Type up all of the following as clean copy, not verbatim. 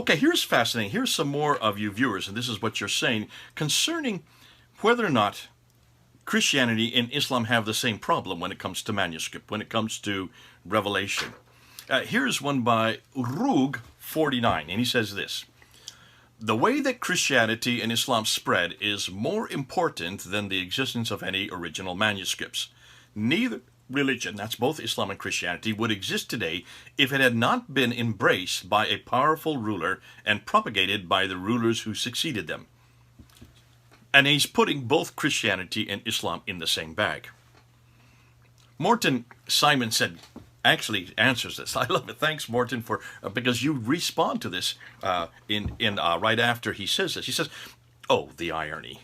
Okay, here's fascinating. Here's some more of you viewers, and this is what you're saying concerning whether or not Christianity and Islam have the same problem when it comes to manuscript, when it comes to revelation. Here's one by Rug 49, and he says this: the way that Christianity and Islam spread is more important than the existence of any original manuscripts. Neither religion, that's both Islam and Christianity, would exist today if it had not been embraced by a powerful ruler and propagated by the rulers who succeeded them. And he's putting both Christianity and Islam in the same bag. Morton Simon said, actually answers this. I love it. Thanks, Morton, for because you respond to this right after he says this. He says, "Oh, the irony!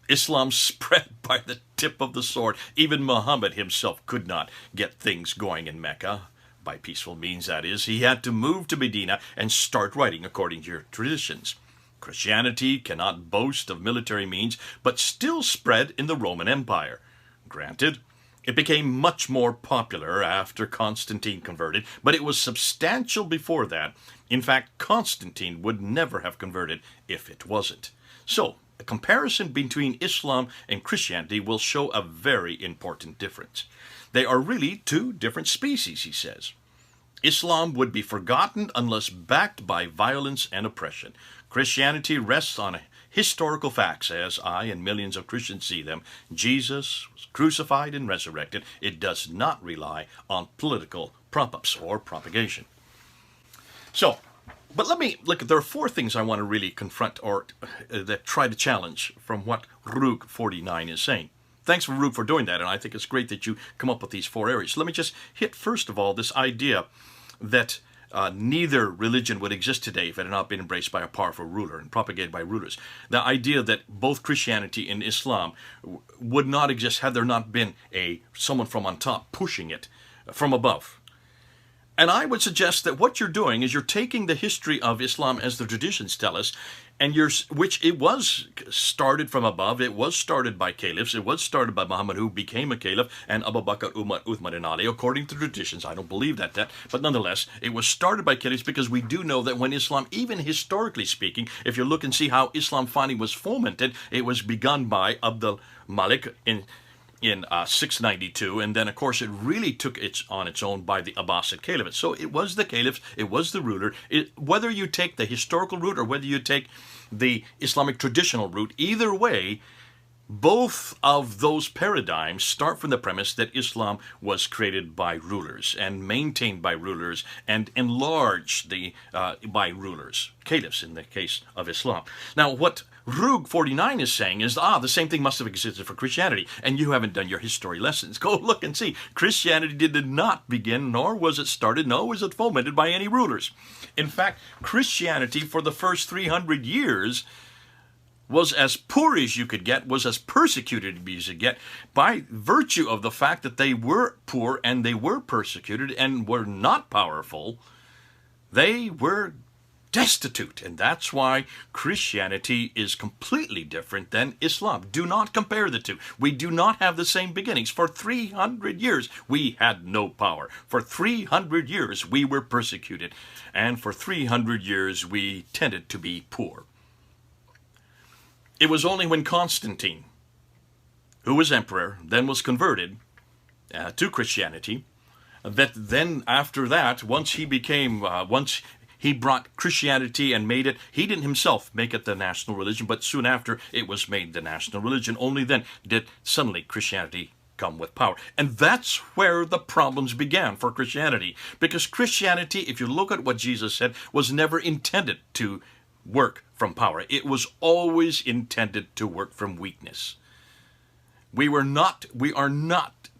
Islam spread by the tip of the sword. Even Muhammad himself could not get things going in Mecca, by peaceful means, that is. He had to move to Medina and start writing according to your traditions. Christianity cannot boast of military means, but still spread in the Roman Empire. Granted, it became much more popular after Constantine converted, but it was substantial before that. In fact, Constantine would never have converted if it wasn't. So, a comparison between Islam and Christianity will show a very important difference. They are really two different species," he says. "Islam would be forgotten unless backed by violence and oppression. Christianity rests on historical facts, as I and millions of Christians see them. Jesus was crucified and resurrected. It does not rely on political prop-ups or propagation." So, but let me look. There are four things I want to really confront or that try to challenge from what Rug 49 is saying. Thanks, Rug, for doing that, and I think it's great that you come up with these four areas. Let me just hit, first of all, this idea that neither religion would exist today if it had not been embraced by a powerful ruler and propagated by rulers. The idea that both Christianity and Islam would not exist had there not been someone from on top pushing it from above. And I would suggest that what you're doing is you're taking the history of Islam as the traditions tell us, and which it was started from above. It was started by caliphs. It was started by Muhammad, who became a caliph, and Abu Bakr, Umar, Uthman, and Ali, according to traditions. I don't believe that, but nonetheless, it was started by caliphs because we do know that when Islam, even historically speaking, if you look and see how Islam finally was fomented, it was begun by Abdul Malik in 692, and then of course it really took it on its own by the Abbasid Caliphate. So it was the caliph, it was the ruler. Whether you take the historical route or whether you take the Islamic traditional route, either way, both of those paradigms start from the premise that Islam was created by rulers and maintained by rulers and enlarged by rulers, caliphs in the case of Islam. Now, what Rug 49 is saying is, the same thing must have existed for Christianity, and you haven't done your history lessons. Go look and see. Christianity did not begin, nor was it started, nor was it fomented by any rulers. In fact, Christianity for the first 300 years was as poor as you could get, was as persecuted as you could get, by virtue of the fact that they were poor and they were persecuted and were not powerful. They were destitute, and that's why Christianity is completely different than Islam. Do not compare the two. We do not have the same beginnings. For 300 years, we had no power. For 300 years, we were persecuted, and for 300 years, we tended to be poor. It was only when Constantine, who was emperor, then was converted to Christianity, that then after that, once he brought Christianity and made it, he didn't himself make it the national religion, but soon after it was made the national religion. Only then did suddenly Christianity come with power. And that's where the problems began for Christianity. Because Christianity, if you look at what Jesus said, was never intended to work from power. It was always intended to work from weakness. We are not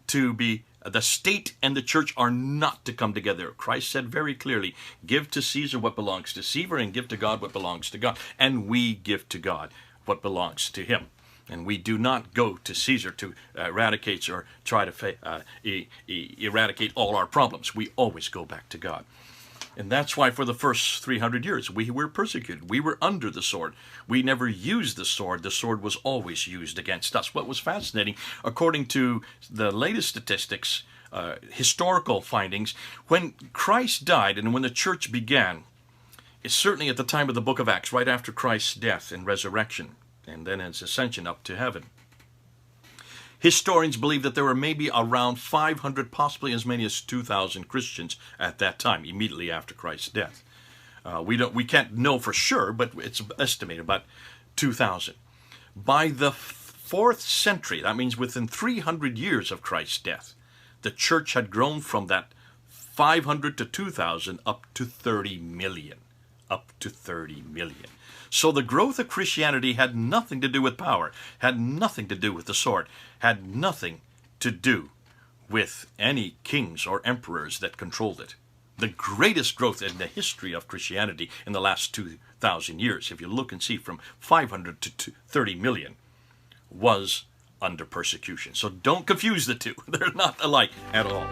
to be, the state and the church are not to come together. Christ said very clearly, give to Caesar what belongs to Caesar and give to God what belongs to God. And we give to God what belongs to him. And we do not go to Caesar to eradicate or try to eradicate all our problems. We always go back to God. And that's why for the first 300 years we were persecuted. We were under the sword. We never used the sword. The sword was always used against us. What was fascinating, according to the latest statistics, historical findings, when Christ died and when the church began, certainly at the time of the book of Acts, right after Christ's death and resurrection, and then his ascension up to heaven. Historians believe that there were maybe around 500, possibly as many as 2,000 Christians at that time, immediately after Christ's death. We can't know for sure, but it's estimated about 2,000. By the 4th century, that means within 300 years of Christ's death, the church had grown from that 500 to 2,000 up to 30 million. Up to 30 million. So the growth of Christianity had nothing to do with power, had nothing to do with the sword, had nothing to do with any kings or emperors that controlled it. The greatest growth in the history of Christianity in the last 2,000 years, if you look and see from 500 to 30 million, was under persecution. So don't confuse the two. They're not alike at all.